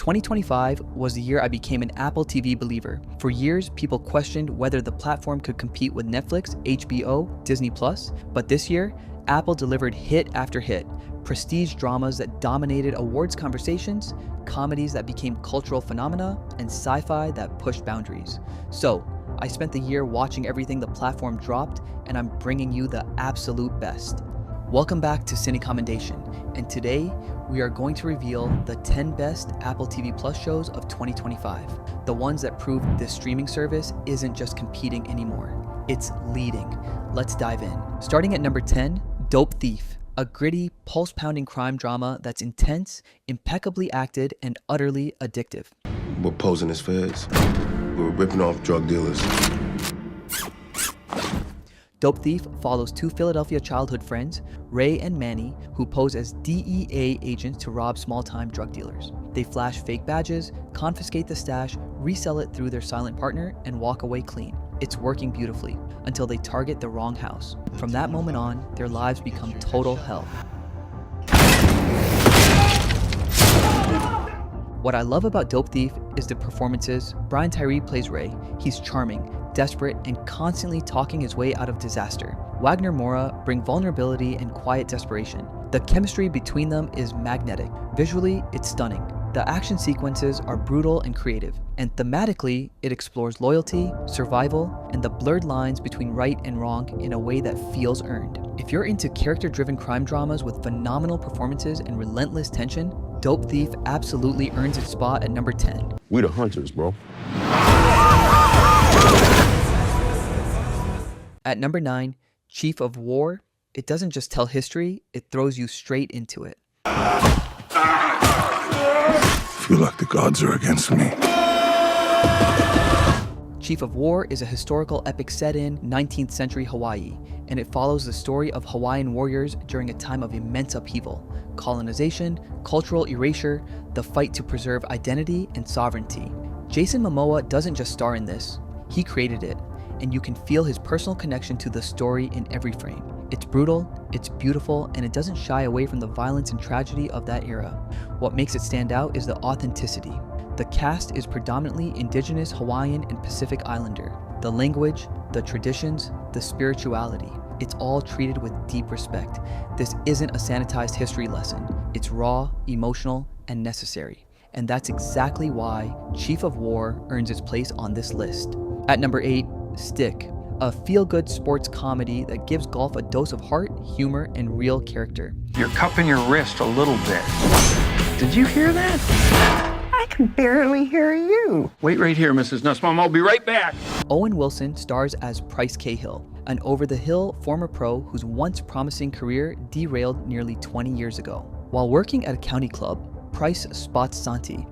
2025 was the year I became an Apple TV believer. For years, people questioned whether the platform could compete with Netflix, HBO, Disney+, but this year, Apple delivered hit after hit, prestige dramas that dominated awards conversations, comedies that became cultural phenomena, and sci-fi that pushed boundaries. So, I spent the year watching everything the platform dropped, and I'm bringing you the absolute best. Welcome back to Cine Commendation, and today we are going to reveal the 10 best Apple TV Plus shows of 2025. The ones that prove this streaming service isn't just competing anymore, it's leading. Let's dive in. Starting at number 10, Dope Thief, a gritty, pulse-pounding crime drama that's intense, impeccably acted, and utterly addictive. We're posing as feds. We're ripping off drug dealers. Dope Thief follows two Philadelphia childhood friends, Ray and Manny, who pose as DEA agents to rob small-time drug dealers. They flash fake badges, confiscate the stash, resell it through their silent partner, and walk away clean. It's working beautifully, until they target the wrong house. From that moment on, their lives become total hell. What I love about Dope Thief is the performances. Brian Tyree plays Ray. He's charming, desperate, and constantly talking his way out of disaster. Wagner Moura bring vulnerability and quiet desperation. The chemistry between them is magnetic. Visually, it's stunning. The action sequences are brutal and creative, and thematically, it explores loyalty, survival, and the blurred lines between right and wrong in a way that feels earned. If you're into character-driven crime dramas with phenomenal performances and relentless tension, Dope Thief absolutely earns its spot at number 10. We the hunters, bro. At number 9, Chief of War. It doesn't just tell history, it throws you straight into it. I feel like the gods are against me. Chief of War is a historical epic set in 19th century Hawaii, and it follows the story of Hawaiian warriors during a time of immense upheaval, colonization, cultural erasure, the fight to preserve identity and sovereignty. Jason Momoa doesn't just star in this, he created it, and you can feel his personal connection to the story in every frame. It's brutal, it's beautiful, and it doesn't shy away from the violence and tragedy of that era. What makes it stand out is the authenticity. The cast is predominantly indigenous Hawaiian and Pacific Islander. The language, the traditions, the spirituality, it's all treated with deep respect. This isn't a sanitized history lesson. It's raw, emotional, and necessary. And that's exactly why Chief of War earns its place on this list. At number 8, Stick, a feel-good sports comedy that gives golf a dose of heart, humor, and real character. You're cupping your wrist a little bit. Did you hear that? I can barely hear you. Wait right here, Mrs. Nussbaum. I'll be right back. Owen Wilson stars as Price Cahill, an over-the-hill former pro whose once promising career derailed nearly 20 years ago. While working at a county club, Price spots Santi,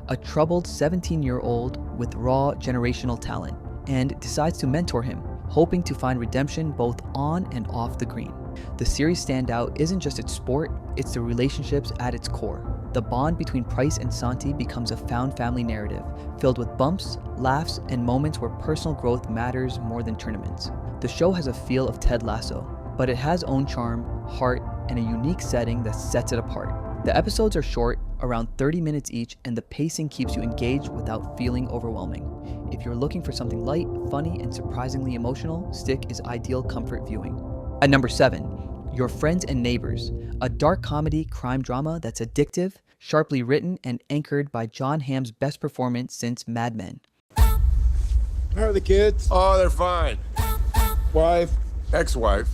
a troubled 17-year-old with raw generational talent, and decides to mentor him, hoping to find redemption both on and off the green. The series' standout isn't just its sport, it's the relationships at its core. The bond between Price and Santi becomes a found family narrative, filled with bumps, laughs, and moments where personal growth matters more than tournaments. The show has a feel of Ted Lasso, but it has own charm, heart, and a unique setting that sets it apart. The episodes are short, around 30 minutes each, and the pacing keeps you engaged without feeling overwhelming. If you're looking for something light, funny, and surprisingly emotional, Stick is ideal comfort viewing. At number 7, Your Friends and Neighbors, a dark comedy crime drama that's addictive, sharply written, and anchored by Jon Hamm's best performance since Mad Men. How are the kids? Oh, they're fine. Wife? Ex-wife.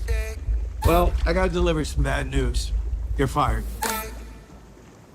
Well, I gotta deliver some bad news. You're fired.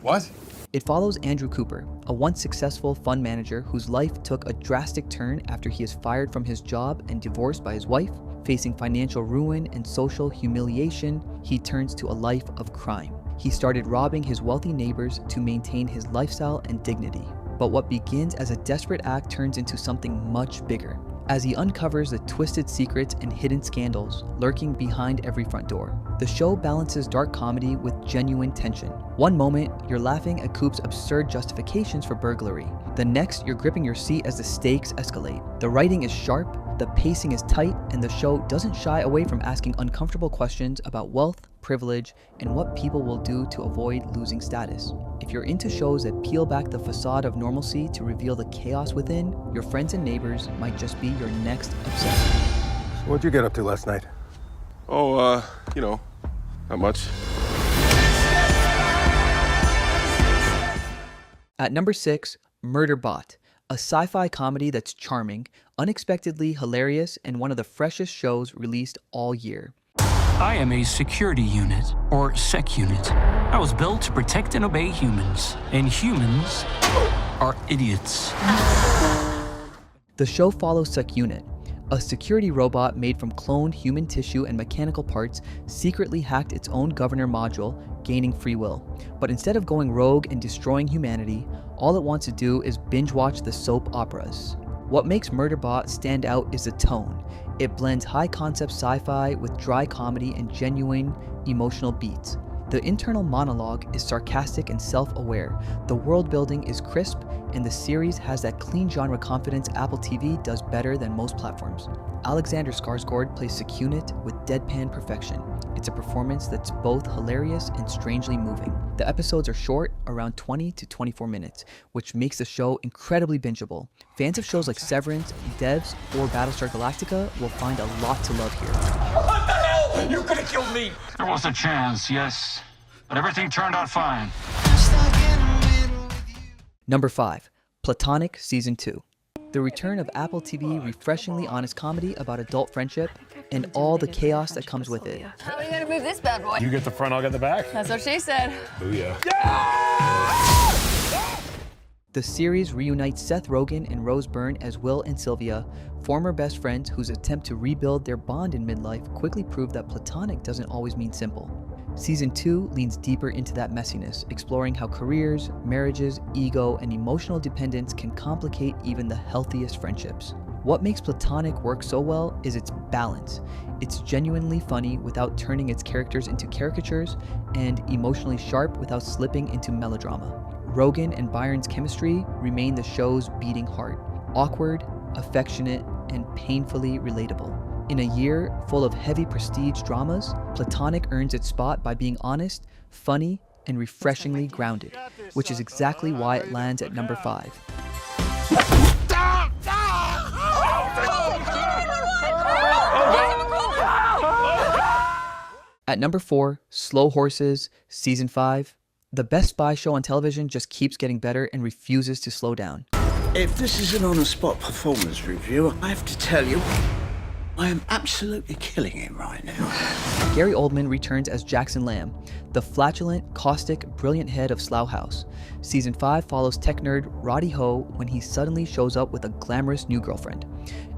What? It follows Andrew Cooper, a once successful fund manager whose life took a drastic turn after he is fired from his job and divorced by his wife. Facing financial ruin and social humiliation, he turns to a life of crime. He started robbing his wealthy neighbors to maintain his lifestyle and dignity. But what begins as a desperate act turns into something much bigger, as he uncovers the twisted secrets and hidden scandals lurking behind every front door. The show balances dark comedy with genuine tension. One moment, you're laughing at Coop's absurd justifications for burglary. The next, you're gripping your seat as the stakes escalate. The writing is sharp, The pacing is tight, and the show doesn't shy away from asking uncomfortable questions about wealth, privilege, and what people will do to avoid losing status. If you're into shows that peel back the facade of normalcy to reveal the chaos within, Your Friends and Neighbors might just be your next obsession. What'd you get up to last night? Oh, not much. At number 6, Murderbot, a sci-fi comedy that's charming, unexpectedly hilarious, and one of the freshest shows released all year. I am a security unit, or sec unit. I was built to protect and obey humans, and humans are idiots. The show follows Sec Unit, a security robot made from cloned human tissue and mechanical parts, secretly hacked its own governor module, gaining free will. But instead of going rogue and destroying humanity, all it wants to do is binge watch the soap operas. What makes Murderbot stand out is the tone. It blends high-concept sci-fi with dry comedy and genuine emotional beats. The internal monologue is sarcastic and self-aware, the world building is crisp, and the series has that clean genre confidence Apple TV does better than most platforms. Alexander Skarsgård plays Sec Unit with deadpan perfection. It's a performance that's both hilarious and strangely moving. The episodes are short, around 20 to 24 minutes, which makes the show incredibly bingeable. Fans of shows like Severance, Devs, or Battlestar Galactica will find a lot to love here. What the hell? You could have killed me. There was a chance, yes, but everything turned out fine. Number 5, Platonic Season 2. The return of Apple TV refreshingly honest comedy about adult friendship and all the chaos that comes with it. How are we gonna move this bad boy? You get the front, I'll get the back. That's what she said. Booyah. The series reunites Seth Rogen and Rose Byrne as Will and Sylvia, former best friends whose attempt to rebuild their bond in midlife quickly proved that platonic doesn't always mean simple. Season 2 leans deeper into that messiness, exploring how careers, marriages, ego, and emotional dependence can complicate even the healthiest friendships. What makes Platonic work so well is its balance. It's genuinely funny without turning its characters into caricatures, and emotionally sharp without slipping into melodrama. Rogen and Byron's chemistry remain the show's beating heart. Awkward, affectionate, and painfully relatable. In a year full of heavy prestige dramas, Platonic earns its spot by being honest, funny, and refreshingly grounded, which is exactly why it lands at number 5. At number 4, Slow Horses, Season 5. The best spy show on television just keeps getting better and refuses to slow down. If this is an on-the-spot performance review, I have to tell you, I am absolutely killing it right now. Gary Oldman returns as Jackson Lamb, the flatulent, caustic, brilliant head of Slough House. Season 5 follows tech nerd Roddy Ho when he suddenly shows up with a glamorous new girlfriend.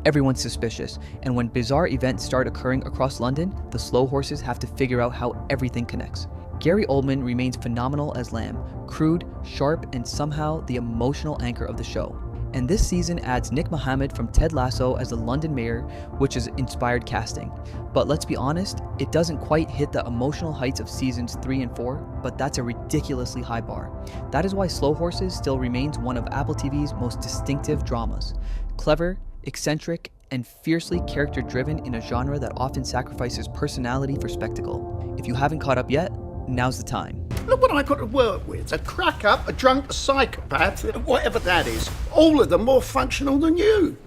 Everyone's suspicious, and when bizarre events start occurring across London, the Slow Horses have to figure out how everything connects. Gary Oldman remains phenomenal as Lamb, crude, sharp, and somehow the emotional anchor of the show. And this season adds Nick Mohammed from Ted Lasso as the London mayor, which is inspired casting. But let's be honest, it doesn't quite hit the emotional heights of seasons 3 and 4, but that's a ridiculously high bar. That is why Slow Horses still remains one of Apple TV's most distinctive dramas. Clever, eccentric, and fiercely character-driven in a genre that often sacrifices personality for spectacle. If you haven't caught up yet, now's the time. Look what I got to work with. A crack-up, a drunk, a psychopath, whatever that is. All of them more functional than you.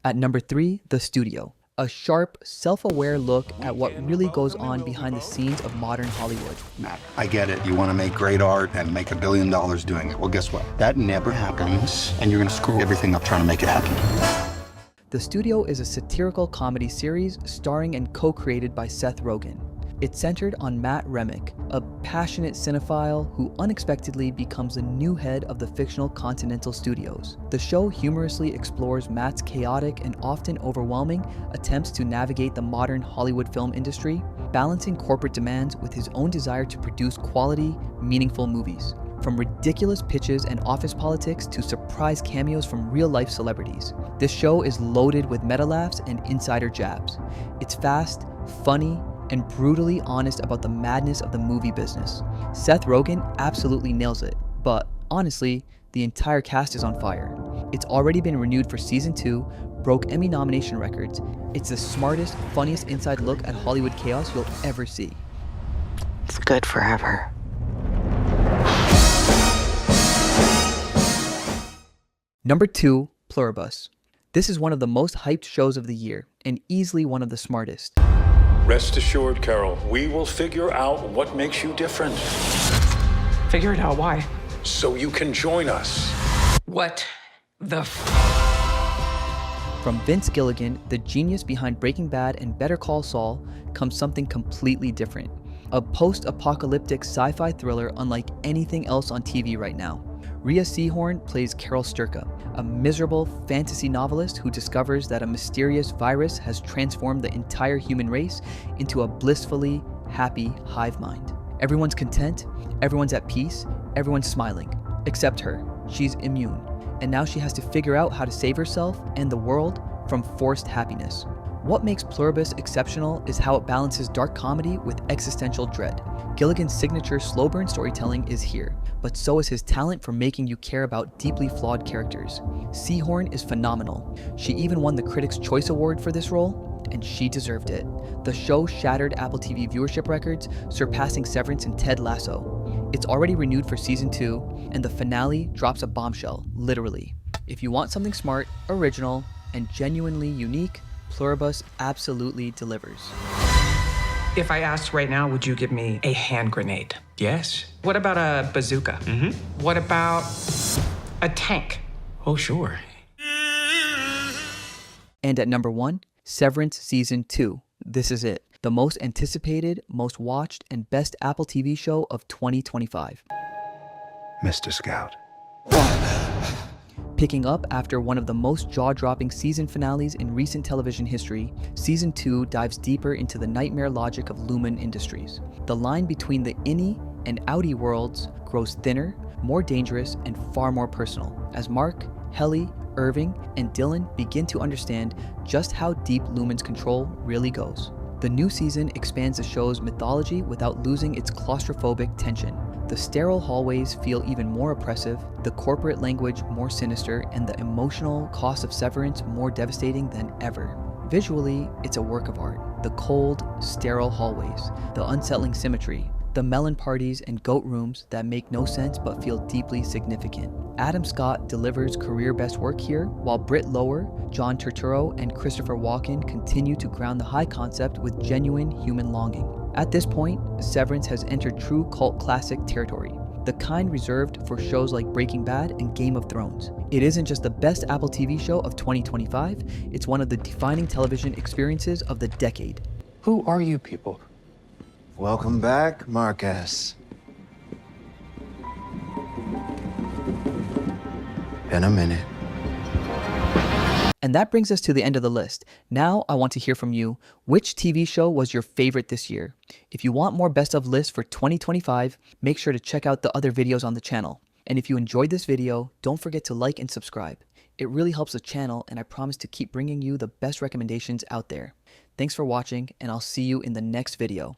At number 3, The Studio. A sharp, self-aware look at what really goes on behind the scenes of modern Hollywood. Matt, I get it. You want to make great art and make $1 billion doing it. Well, guess what? That never happens, and you're going to screw everything up trying to make it happen. The Studio is a satirical comedy series starring and co-created by Seth Rogen. It's centered on Matt Remick, a passionate cinephile who unexpectedly becomes the new head of the fictional Continental Studios. The show humorously explores Matt's chaotic and often overwhelming attempts to navigate the modern Hollywood film industry, balancing corporate demands with his own desire to produce quality, meaningful movies. From ridiculous pitches and office politics to surprise cameos from real-life celebrities, this show is loaded with meta laughs and insider jabs. It's fast, funny, and brutally honest about the madness of the movie business. Seth Rogen absolutely nails it, but honestly, the entire cast is on fire. It's already been renewed for season 2, broke Emmy nomination records. It's the smartest, funniest inside look at Hollywood chaos you'll ever see. It's good forever. Number 2, Pluribus. This is one of the most hyped shows of the year, and easily one of the smartest. Rest assured, Carol, we will figure out what makes you different. Figure it out, why? So you can join us. What the From Vince Gilligan, the genius behind Breaking Bad and Better Call Saul, comes something completely different. A post-apocalyptic sci-fi thriller unlike anything else on TV right now. Rhea Seehorn plays Carol Sturka, a miserable fantasy novelist who discovers that a mysterious virus has transformed the entire human race into a blissfully happy hive mind. Everyone's content, everyone's at peace, everyone's smiling, except her. She's immune, and now she has to figure out how to save herself and the world from forced happiness. What makes Pluribus exceptional is how it balances dark comedy with existential dread. Gilligan's signature slow burn storytelling is here, but so is his talent for making you care about deeply flawed characters. Seehorn is phenomenal. She even won the Critics' Choice Award for this role, and she deserved it. The show shattered Apple TV viewership records, surpassing Severance and Ted Lasso. It's already renewed for season 2, and the finale drops a bombshell, literally. If you want something smart, original, and genuinely unique, Pluribus absolutely delivers. If I asked right now, would you give me a hand grenade? Yes. What about a bazooka? What about a tank? Oh, sure. And at number 1, Severance Season 2. This is it. The most anticipated, most watched, and best Apple TV show of 2025. Mr. Scout. Picking up after one of the most jaw-dropping season finales in recent television history, Season 2 dives deeper into the nightmare logic of Lumen Industries. The line between the innie and outie worlds grows thinner, more dangerous, and far more personal, as Mark, Helly, Irving, and Dylan begin to understand just how deep Lumen's control really goes. The new season expands the show's mythology without losing its claustrophobic tension. The sterile hallways feel even more oppressive, the corporate language more sinister, and the emotional cost of severance more devastating than ever. Visually, it's a work of art. The cold, sterile hallways, the unsettling symmetry, the melon parties and goat rooms that make no sense but feel deeply significant. Adam Scott delivers career best work here, while Britt Lower, John Turturro, and Christopher Walken continue to ground the high concept with genuine human longing. At this point, Severance has entered true cult classic territory, the kind reserved for shows like Breaking Bad and Game of Thrones. It isn't just the best Apple TV show of 2025, it's one of the defining television experiences of the decade. Who are you people? Welcome back, Marcus. Been a minute. And that brings us to the end of the list. Now I want to hear from you. Which TV show was your favorite this year? If you want more best of lists for 2025, make sure to check out the other videos on the channel. And if you enjoyed this video, don't forget to like and subscribe. It really helps the channel, and I promise to keep bringing you the best recommendations out there. Thanks for watching, and I'll see you in the next video.